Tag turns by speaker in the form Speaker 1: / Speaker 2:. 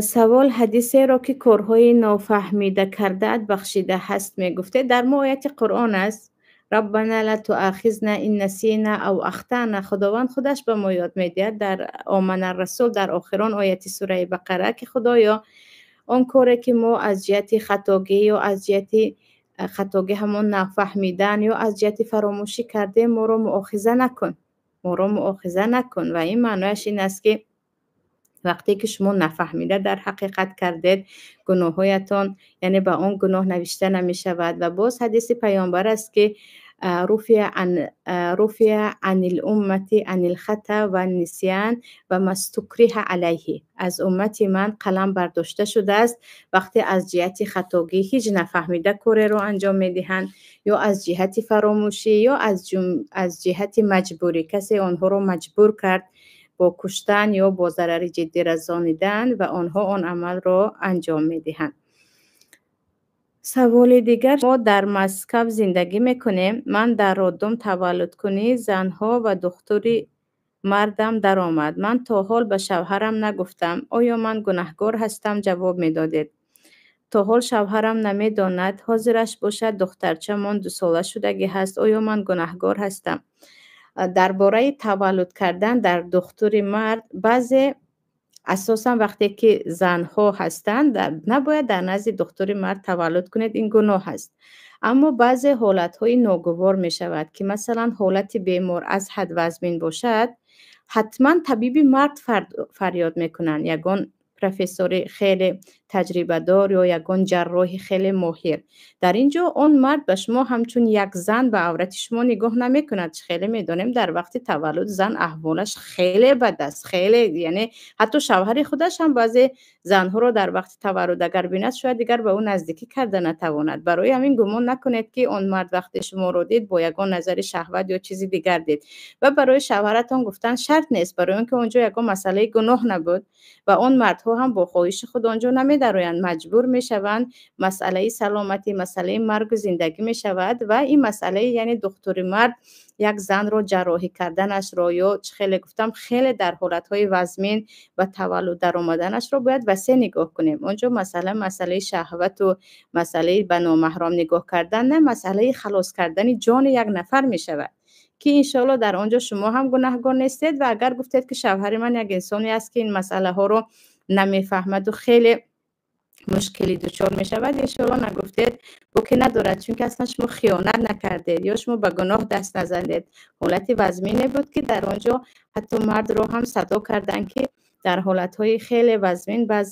Speaker 1: سوال حدیثی را که کارهای نافهمیده کرده‌ات بخشیده هست میگفته در مو آیت قرآن است. ربنا لا تؤاخذنا ان نسینا او اخطانا. خداوند خودش به ما یاد میدهد در آمن الرسول در آخران آیت سوره بقره که خدایا آن کاری که ما از جهت خطاگی یا از جهت خطاگی همون نفهمیدن یا از جهت فراموشی کرده ما را مؤاخذه نکن، ما را مؤاخذه نکن. و این معنیش این است که وقتی که شما نفهمیده در حقیقت کردید گناهایتان یعنی به آن گناه نوشته نمی شود. و باز حدیث پیامبر است که رفع عن الامت عن الخطا و النسیان و ما استکره علیه. از امت من قلم برداشته شده است وقتی از جهت خطاگی هیچ نفهمیده کاری رو انجام میدهند یا از جهت فراموشی یا از جهت مجبوری کسی آنها رو مجبور کرد با کشتن یا با ضرر جدی رسانیدن و آنها آن عمل را انجام میدهند. سوال دیگر، ما در مسکو زندگی میکنیم. من در رادوم تولد کنی زنها و دختری مردم در آمد. من تا حال به شوهرم نگفتم. آیا من گناهکار هستم؟ جواب میدادید تا حال شوهرم نمیداند. حاضرش باشد دخترچه من 2 ساله شدگی هست. آیا من گناهکار هستم؟ درباره تولد کردن در دختر مرد، بعضی اساسا وقتی که زنها هستند نباید در نزد دختر مرد تولد کنید، این گناه است. اما بعضی حالتهای ناگوار می شود که مثلا حالت بیمار از حد وزمین باشد، حتما طبیب مرد فریاد میکنند، یگان پروفسور خیلی تجربه دار یا یگان جراح خیلی ماهر. در اینجا اون مرد به شما همچون یک زن به عورت شما نگاه نمی کند. خیلی میدانیم در وقت تولد زن احوالش خیلی بد است، خیلی، یعنی حتی شوهر خودش هم بعضی زنها رو در وقت تولد اگر بیند شاید دیگر به اون نزدیکی کرده نتواند. برای همین گمان نکنید که اون مرد وقتی شما رو دید با یگان نظر شهوت یا چیزی دیگر دید. و برای شوهرتان گفتن شرط نیست، برای اینکه اونجا یگان مسئله گناه نبود و اون مردها هم با خواهش خود آنجا نمی‌دارند، مجبور میشوند. مسئله سلامتی، مسئله مرگ و زندگی می شود و این مسئله یعنی دختر مرد یک زن رو جراحی کردنش رو یا خیلی گفتم خیلی در حالتهای وزمین و تولد در آمدنش رو باید وسیع نگاه کنیم. اونجا مسئله شهوت و مسئله به نامحرم نگاه کردن نه، مسئله خلاص کردن جان یک نفر می شود که انشالله در آنجا شما هم گناهکار نیستید. و اگر گفتید که شوهر من یک انسانی است که این مسئله ها رو نمیفهمد و خیلی مشکلی دچار می شود، انشالله نگفتید بوکی ندارد، چون که اصلا شما خیانت نکردید یا شما به گناه دست نزدید. حالت وزمینه بود که در آنجا حتی مرد رو هم صدا کردن که در حالتهای خیلی وزمین بعضا